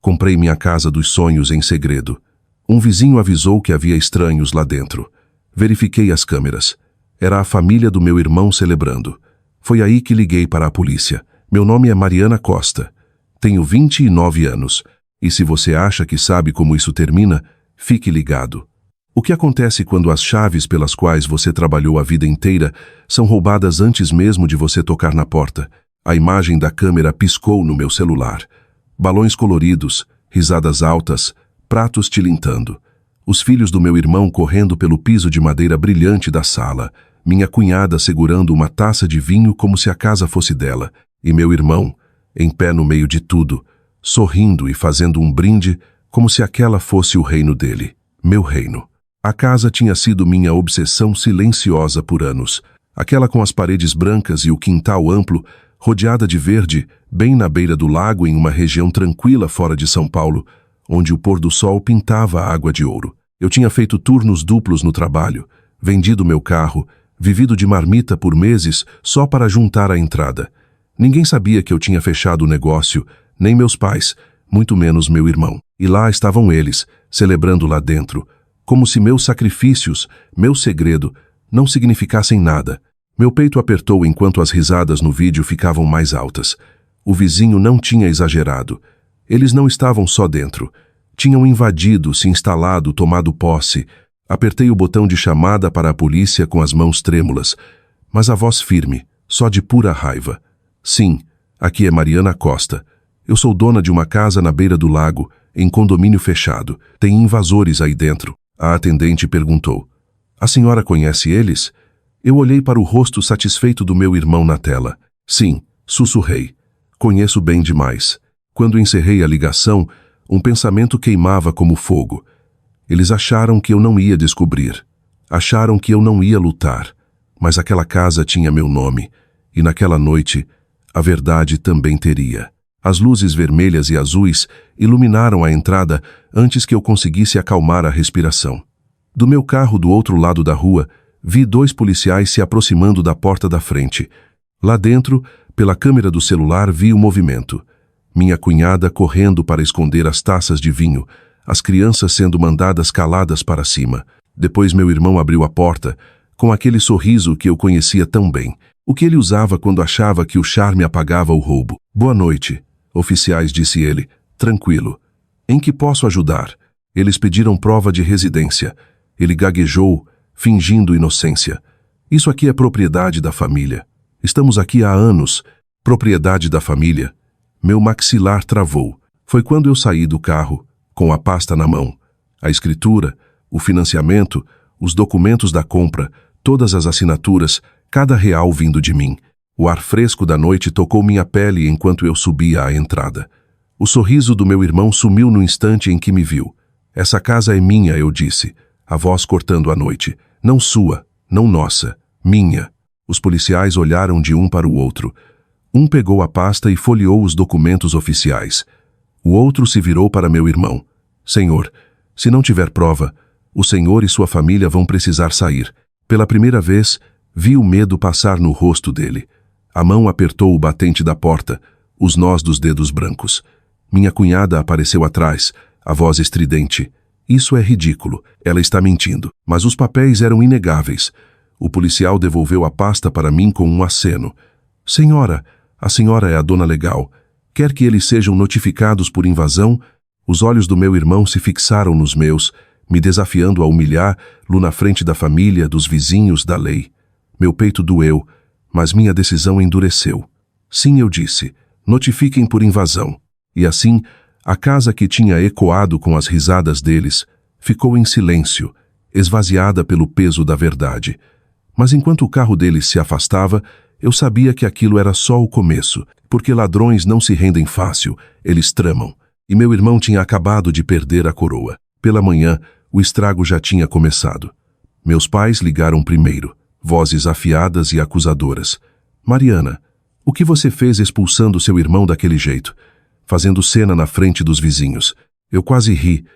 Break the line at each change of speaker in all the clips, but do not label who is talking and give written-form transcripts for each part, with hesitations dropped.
Comprei minha casa dos sonhos em segredo. Um vizinho avisou que havia estranhos lá dentro. Verifiquei as câmeras. Era a família do meu irmão celebrando. Foi aí que liguei para a polícia. Meu nome é Mariana Costa. Tenho 29 anos. E se você acha que sabe como isso termina, fique ligado. O que acontece quando as chaves pelas quais você trabalhou a vida inteira são roubadas antes mesmo de você tocar na porta? A imagem da câmera piscou no meu celular. Balões coloridos, risadas altas, pratos tilintando. Os filhos do meu irmão correndo pelo piso de madeira brilhante da sala. Minha cunhada segurando uma taça de vinho como se a casa fosse dela. E meu irmão, em pé no meio de tudo, sorrindo e fazendo um brinde como se aquela fosse o reino dele. Meu reino. A casa tinha sido minha obsessão silenciosa por anos. Aquela com as paredes brancas e o quintal amplo, rodeada de verde, bem na beira do lago em uma região tranquila fora de São Paulo, onde o pôr do sol pintava a água de ouro. Eu tinha feito turnos duplos no trabalho, vendido meu carro, vivido de marmita por meses só para juntar a entrada. Ninguém sabia que eu tinha fechado o negócio, nem meus pais, muito menos meu irmão. E lá estavam eles, celebrando lá dentro, como se meus sacrifícios, meu segredo, não significassem nada. Meu peito apertou enquanto as risadas no vídeo ficavam mais altas. O vizinho não tinha exagerado. Eles não estavam só dentro. Tinham invadido, se instalado, tomado posse. Apertei o botão de chamada para a polícia com as mãos trêmulas, mas a voz firme, só de pura raiva. Sim, aqui é Mariana Costa. Eu sou dona de uma casa na beira do lago, em condomínio fechado. Tem invasores aí dentro. A atendente perguntou. A senhora conhece eles? Eu olhei para o rosto satisfeito do meu irmão na tela. Sim, sussurrei. Conheço bem demais. Quando encerrei a ligação, um pensamento queimava como fogo. Eles acharam que eu não ia descobrir. Acharam que eu não ia lutar. Mas aquela casa tinha meu nome. E naquela noite, a verdade também teria. As luzes vermelhas e azuis iluminaram a entrada antes que eu conseguisse acalmar a respiração. Do meu carro do outro lado da rua, vi 2 policiais se aproximando da porta da frente. Lá dentro, pela câmera do celular, vi o movimento. Minha cunhada correndo para esconder as taças de vinho, as crianças sendo mandadas caladas para cima. Depois meu irmão abriu a porta, com aquele sorriso que eu conhecia tão bem. O que ele usava quando achava que o charme apagava o roubo. Boa noite. Oficiais, disse ele, tranquilo. Em que posso ajudar? Eles pediram prova de residência. Ele gaguejou, fingindo inocência. Isso aqui é propriedade da família. Estamos aqui há anos. Propriedade da família. Meu maxilar travou. Foi quando eu saí do carro, com a pasta na mão. A escritura, o financiamento, os documentos da compra, todas as assinaturas, cada real vindo de mim. O ar fresco da noite tocou minha pele enquanto eu subia à entrada. O sorriso do meu irmão sumiu no instante em que me viu. Essa casa é minha, eu disse, a voz cortando a noite. Não sua, não nossa, minha. Os policiais olharam de um para o outro. Um pegou a pasta e folheou os documentos oficiais. O outro se virou para meu irmão. Senhor, se não tiver prova, o senhor e sua família vão precisar sair. Pela primeira vez, vi o medo passar no rosto dele. A mão apertou o batente da porta, os nós dos dedos brancos. Minha cunhada apareceu atrás, a voz estridente. Isso é ridículo, ela está mentindo. Mas os papéis eram inegáveis. O policial devolveu a pasta para mim com um aceno. Senhora, a senhora é a dona legal. Quer que eles sejam notificados por invasão? Os olhos do meu irmão se fixaram nos meus, me desafiando a humilhá-lo na frente da família, dos vizinhos, da lei. Meu peito doeu, mas minha decisão endureceu. Sim, eu disse, notifiquem por invasão. E assim, a casa que tinha ecoado com as risadas deles ficou em silêncio, esvaziada pelo peso da verdade. Mas enquanto o carro deles se afastava, eu sabia que aquilo era só o começo, porque ladrões não se rendem fácil, eles tramam. E meu irmão tinha acabado de perder a coroa. Pela manhã, o estrago já tinha começado. Meus pais ligaram primeiro. Vozes afiadas e acusadoras. Mariana, o que você fez expulsando seu irmão daquele jeito? Fazendo cena na frente dos vizinhos. Eu quase ri.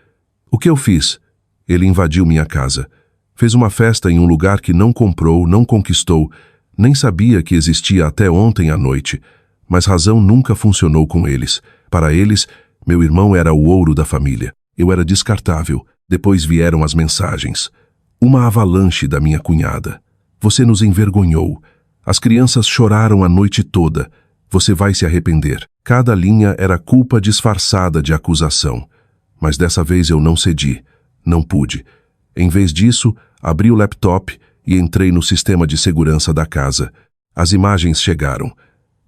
O que eu fiz? Ele invadiu minha casa. Fez uma festa em um lugar que não comprou, não conquistou, nem sabia que existia até ontem à noite. Mas razão nunca funcionou com eles. Para eles, Meu irmão era o ouro da família. Eu era descartável. Depois vieram as mensagens. Uma avalanche da minha cunhada. Você nos envergonhou. As crianças choraram a noite toda. Você vai se arrepender. Cada linha era culpa disfarçada de acusação. Mas dessa vez eu não cedi. Não pude. Em vez disso, abri o laptop e entrei no sistema de segurança da casa. As imagens chegaram.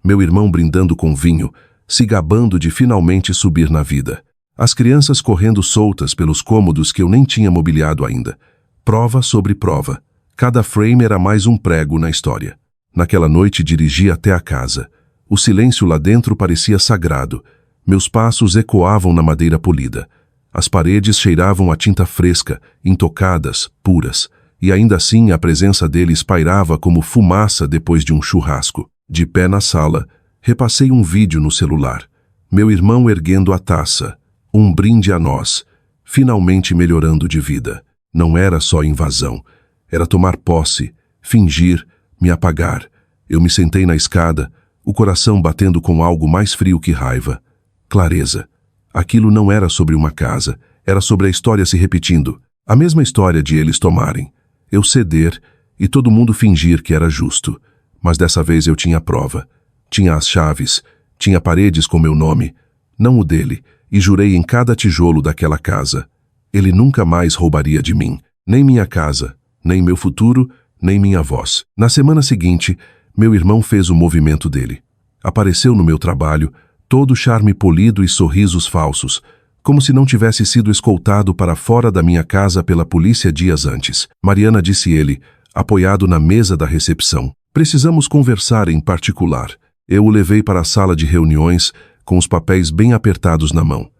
Meu irmão brindando com vinho, se gabando de finalmente subir na vida. As crianças correndo soltas pelos cômodos que eu nem tinha mobiliado ainda. Prova sobre prova. Cada frame era mais um prego na história. Naquela noite dirigi até a casa. O silêncio lá dentro parecia sagrado. Meus passos ecoavam na madeira polida. As paredes cheiravam a tinta fresca, intocadas, puras. E ainda assim a presença deles pairava como fumaça depois de um churrasco. De pé na sala, repassei um vídeo no celular. Meu irmão erguendo a taça. Um brinde a nós. Finalmente melhorando de vida. Não era só invasão. Era tomar posse, fingir, me apagar. Eu me sentei na escada, o coração batendo com algo mais frio que raiva. Clareza. Aquilo não era sobre uma casa, era sobre a história se repetindo. A mesma história de eles tomarem. Eu ceder e todo mundo fingir que era justo. Mas dessa vez eu tinha prova. Tinha as chaves, tinha paredes com meu nome, não o dele, e jurei em cada tijolo daquela casa. Ele nunca mais roubaria de mim, nem minha casa, nem meu futuro, nem minha voz. Na semana seguinte, meu irmão fez o movimento dele. Apareceu no meu trabalho, todo charme polido e sorrisos falsos, como se não tivesse sido escoltado para fora da minha casa pela polícia dias antes. Mariana, disse ele, apoiado na mesa da recepção. Precisamos conversar em particular. Eu o levei para a sala de reuniões, com os papéis bem apertados na mão.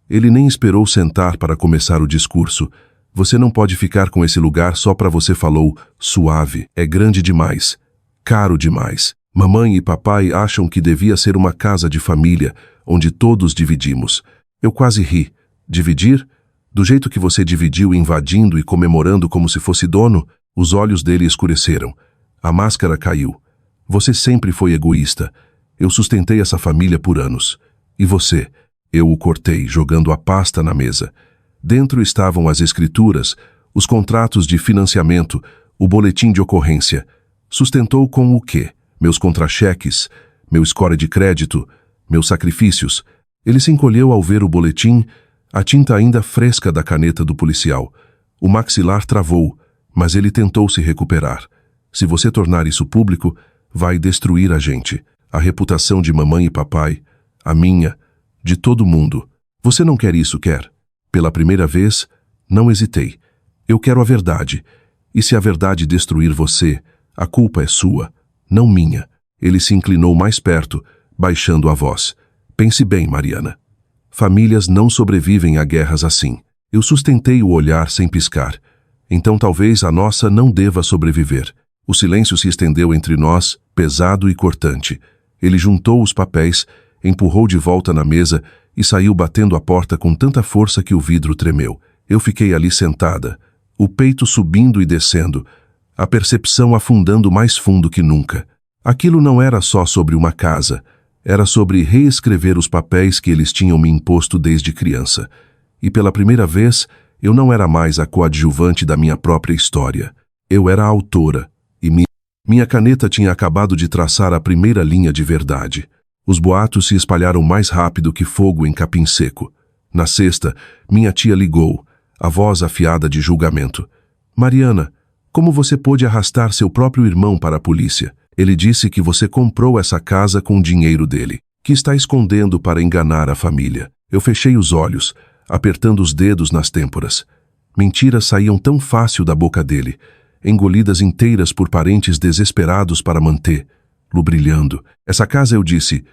Ele nem esperou sentar para começar o discurso. Você não pode ficar com esse lugar só para você, falou, suave. É grande demais. Caro demais. Mamãe e papai acham que devia ser uma casa de família, onde todos dividimos. Eu quase ri. Dividir? Do jeito que você dividiu invadindo e comemorando como se fosse dono? Os olhos dele escureceram. A máscara caiu. Você sempre foi egoísta. Eu sustentei essa família por anos. E você? Eu o cortei, jogando a pasta na mesa. Dentro estavam as escrituras, os contratos de financiamento, o boletim de ocorrência. Sustentou com o quê? Meus contra-cheques, meu score de crédito, meus sacrifícios. Ele se encolheu ao ver o boletim, a tinta ainda fresca da caneta do policial. O maxilar travou, mas ele tentou se recuperar. Se você tornar isso público, vai destruir a gente, a reputação de mamãe e papai, a minha, de todo mundo. Você não quer isso, quer? Pela primeira vez, não hesitei. Eu quero a verdade. E se a verdade destruir você, a culpa é sua, não minha. Ele se inclinou mais perto, baixando a voz. Pense bem, Mariana. Famílias não sobrevivem a guerras assim. Eu sustentei o olhar sem piscar. Então talvez a nossa não deva sobreviver. O silêncio se estendeu entre nós, pesado e cortante. Ele juntou os papéis, empurrou de volta na mesa e saiu batendo a porta com tanta força que o vidro tremeu. Eu fiquei ali sentada, o peito subindo e descendo, a percepção afundando mais fundo que nunca. Aquilo não era só sobre uma casa, era sobre reescrever os papéis que eles tinham me imposto desde criança. E pela primeira vez, eu não era mais a coadjuvante da minha própria história. Eu era a autora, e minha caneta tinha acabado de traçar a primeira linha de verdade. Os boatos se espalharam mais rápido que fogo em capim seco. Na sexta, minha tia ligou, a voz afiada de julgamento. Mariana, como você pôde arrastar seu próprio irmão para a polícia? Ele disse que você comprou essa casa com o dinheiro dele, que está escondendo para enganar a família. Eu fechei os olhos, apertando os dedos nas têmporas. Mentiras saíam tão fácil da boca dele, engolidas inteiras por parentes desesperados para manter, lubrilhando. Essa casa, eu disse,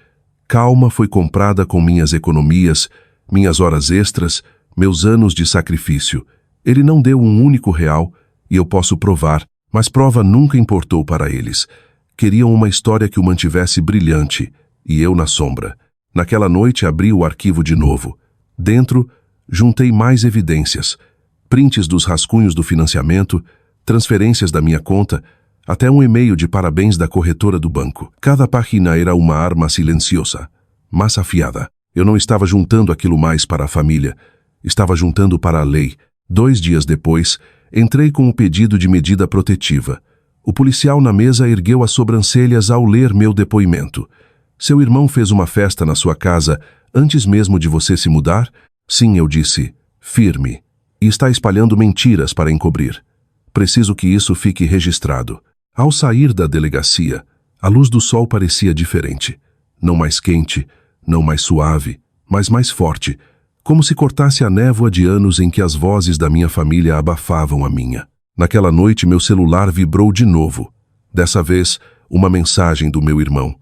calma, foi comprada com minhas economias, minhas horas extras, meus anos de sacrifício. Ele não deu um único real, e eu posso provar, mas prova nunca importou para eles. Queriam uma história que o mantivesse brilhante, e eu na sombra. Naquela noite abri o arquivo de novo. Dentro, juntei mais evidências, prints dos rascunhos do financiamento, transferências da minha conta, até um e-mail de parabéns da corretora do banco. Cada página era uma arma silenciosa, mas afiada. Eu não estava juntando aquilo mais para a família. Estava juntando para a lei. 2 dias depois, entrei com o pedido de medida protetiva. O policial na mesa ergueu as sobrancelhas ao ler meu depoimento. Seu irmão fez uma festa na sua casa antes mesmo de você se mudar? Sim, eu disse, firme. E está espalhando mentiras para encobrir. Preciso que isso fique registrado. Ao sair da delegacia, a luz do sol parecia diferente. Não mais quente, não mais suave, mas mais forte, como se cortasse a névoa de anos em que as vozes da minha família abafavam a minha. Naquela noite, meu celular vibrou de novo. Dessa vez, uma mensagem do meu irmão.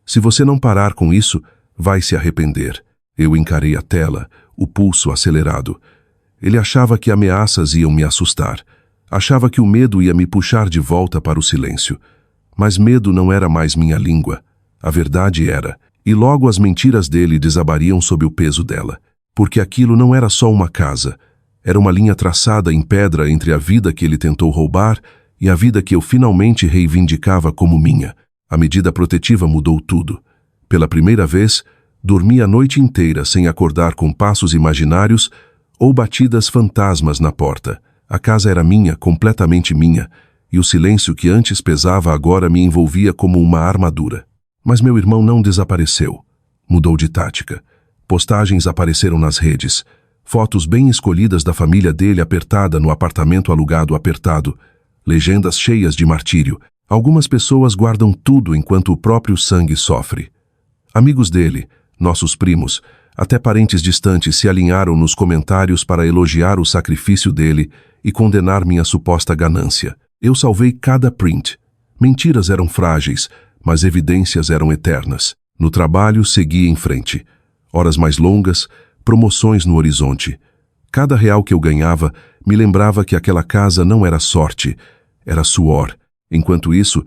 Se você não parar com isso, vai se arrepender. Eu encarei a tela, o pulso acelerado. Ele achava que ameaças iam me assustar. Achava que o medo ia me puxar de volta para o silêncio. Mas medo não era mais minha língua. A verdade era, e logo as mentiras dele desabariam sob o peso dela. Porque aquilo não era só uma casa. Era uma linha traçada em pedra entre a vida que ele tentou roubar e a vida que eu finalmente reivindicava como minha. A medida protetiva mudou tudo. Pela primeira vez, dormi a noite inteira sem acordar com passos imaginários ou batidas fantasmas na porta. A casa era minha, completamente minha, e o silêncio que antes pesava agora me envolvia como uma armadura. Mas meu irmão não desapareceu. Mudou de tática. Postagens apareceram nas redes. Fotos bem escolhidas da família dele apertada no apartamento alugado apertado. Legendas cheias de martírio. Algumas pessoas guardam tudo enquanto o próprio sangue sofre. Amigos dele, nossos primos, até parentes distantes se alinharam nos comentários para elogiar o sacrifício dele e condenar minha suposta ganância. Eu salvei cada print. Mentiras eram frágeis, mas evidências eram eternas. No trabalho, segui em frente. Horas mais longas, promoções no horizonte. Cada real que eu ganhava me lembrava que aquela casa não era sorte, era suor. Enquanto isso,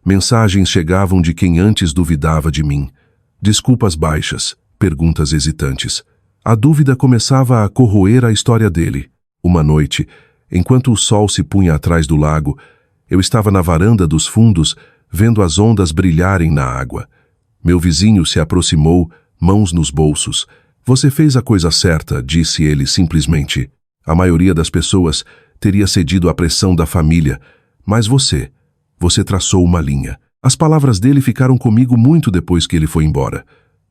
mensagens chegavam de quem antes duvidava de mim. Desculpas baixas, perguntas hesitantes. A dúvida começava a corroer a história dele. Uma noite, enquanto o sol se punha atrás do lago, eu estava na varanda dos fundos, vendo as ondas brilharem na água. Meu vizinho se aproximou, mãos nos bolsos. Você fez a coisa certa, disse ele simplesmente. A maioria das pessoas teria cedido à pressão da família, mas você traçou uma linha. As palavras dele ficaram comigo muito depois que ele foi embora.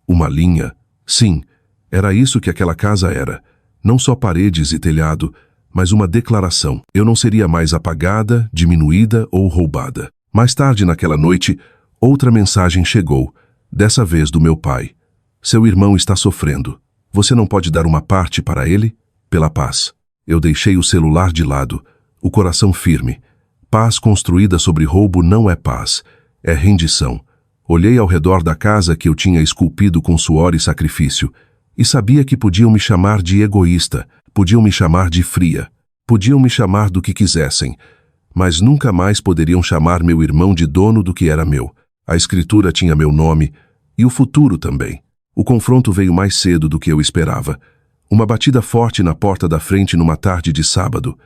Uma linha? Sim, era isso que aquela casa era. Não só paredes e telhado, mas uma declaração. Eu não seria mais apagada, diminuída ou roubada. Mais tarde naquela noite, outra mensagem chegou, dessa vez do meu pai. Seu irmão está sofrendo. Você não pode dar uma parte para ele? Pela paz. Eu deixei o celular de lado, o coração firme. Paz construída sobre roubo não é paz, é rendição. Olhei ao redor da casa que eu tinha esculpido com suor e sacrifício, e sabia que podiam me chamar de egoísta, podiam me chamar de fria, podiam me chamar do que quisessem, mas nunca mais poderiam chamar meu irmão de dono do que era meu. A escritura tinha meu nome, e o futuro também. O confronto veio mais cedo do que eu esperava. Uma batida forte na porta da frente numa tarde de sábado.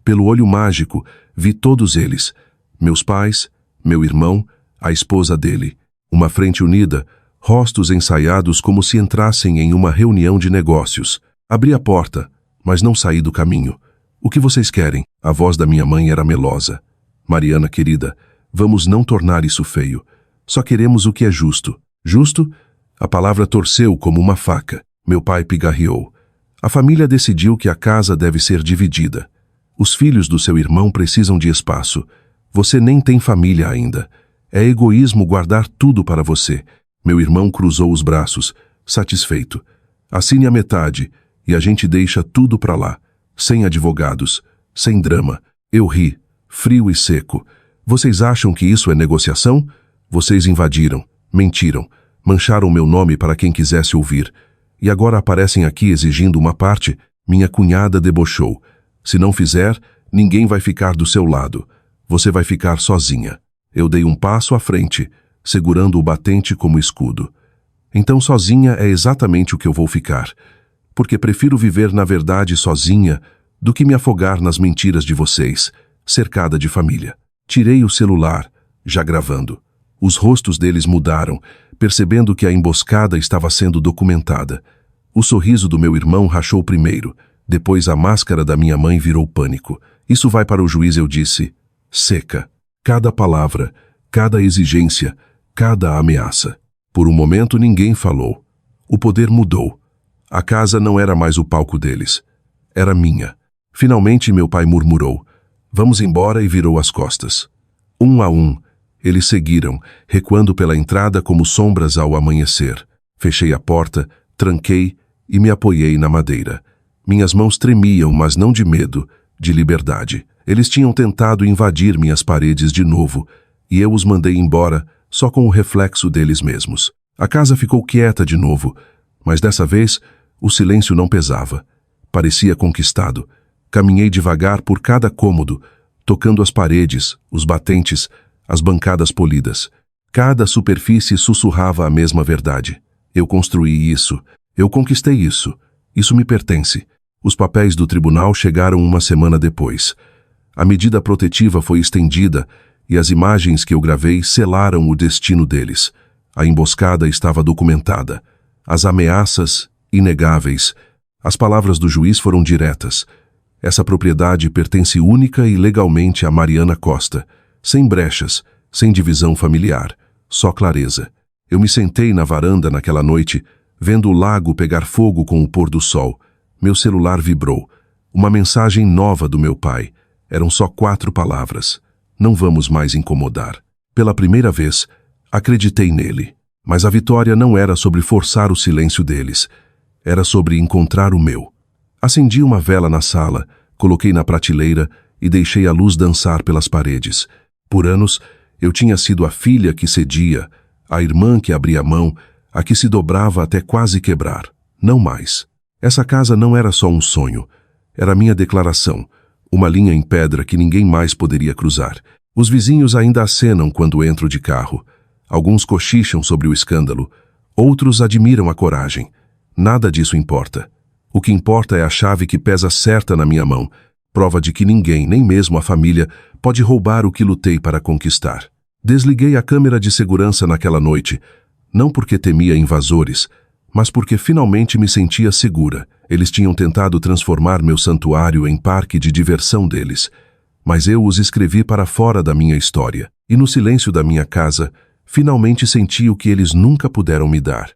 Pelo olho mágico, vi todos eles. Meus pais, meu irmão, a esposa dele. Uma frente unida, rostos ensaiados como se entrassem em uma reunião de negócios. Abri a porta, mas não saí do caminho. O que vocês querem? A voz da minha mãe era melosa. Mariana, querida, vamos não tornar isso feio. Só queremos o que é justo. Justo? A palavra torceu como uma faca. Meu pai pigarreou. A família decidiu que a casa deve ser dividida. Os filhos do seu irmão precisam de espaço. Você nem tem família ainda. É egoísmo guardar tudo para você. Meu irmão cruzou os braços, satisfeito. Assine a metade e a gente deixa tudo para lá. Sem advogados, sem drama. Eu ri, frio e seco. Vocês acham que isso é negociação? Vocês invadiram, mentiram, mancharam meu nome para quem quisesse ouvir. E agora aparecem aqui exigindo uma parte? Minha cunhada debochou. Se não fizer, ninguém vai ficar do seu lado. Você vai ficar sozinha. Eu dei um passo à frente, segurando o batente como escudo. Então sozinha é exatamente o que eu vou ficar. Porque prefiro viver na verdade sozinha do que me afogar nas mentiras de vocês, cercada de família. Tirei o celular, já gravando. Os rostos deles mudaram, percebendo que a emboscada estava sendo documentada. O sorriso do meu irmão rachou primeiro, depois a máscara da minha mãe virou pânico. Isso vai para o juiz, eu disse. Seca. Cada palavra, cada exigência, cada ameaça. Por um momento ninguém falou. O poder mudou. A casa não era mais o palco deles. Era minha. Finalmente meu pai murmurou. Vamos embora, e virou as costas. Um a um, eles seguiram, recuando pela entrada como sombras ao amanhecer. Fechei a porta, tranquei e me apoiei na madeira. Minhas mãos tremiam, mas não de medo, de liberdade. Eles tinham tentado invadir minhas paredes de novo, e eu os mandei embora só com o reflexo deles mesmos. A casa ficou quieta de novo, mas dessa vez o silêncio não pesava. Parecia conquistado. Caminhei devagar por cada cômodo, tocando as paredes, os batentes, as bancadas polidas. Cada superfície sussurrava a mesma verdade. Eu construí isso. Eu conquistei isso. Isso me pertence. Os papéis do tribunal chegaram uma semana depois. A medida protetiva foi estendida e as imagens que eu gravei selaram o destino deles. A emboscada estava documentada. As ameaças, inegáveis. As palavras do juiz foram diretas. Essa propriedade pertence única e legalmente a Mariana Costa, sem brechas, sem divisão familiar, só clareza. Eu me sentei na varanda naquela noite, vendo o lago pegar fogo com o pôr do sol. Meu celular vibrou. Uma mensagem nova do meu pai. Eram só 4 palavras. Não vamos mais incomodar. Pela primeira vez, acreditei nele. Mas a vitória não era sobre forçar o silêncio deles. Era sobre encontrar o meu. Acendi uma vela na sala, coloquei na prateleira e deixei a luz dançar pelas paredes. Por anos, eu tinha sido a filha que cedia, a irmã que abria mão, a que se dobrava até quase quebrar. Não mais. Essa casa não era só um sonho. Era minha declaração, uma linha em pedra que ninguém mais poderia cruzar. Os vizinhos ainda acenam quando entro de carro. Alguns cochicham sobre o escândalo. Outros admiram a coragem. Nada disso importa. O que importa é a chave que pesa certa na minha mão, prova de que ninguém, nem mesmo a família, pode roubar o que lutei para conquistar. Desliguei a câmera de segurança naquela noite, não porque temia invasores, mas porque finalmente me sentia segura. Eles tinham tentado transformar meu santuário em parque de diversão deles, mas eu os escrevi para fora da minha história, e no silêncio da minha casa, finalmente senti o que eles nunca puderam me dar.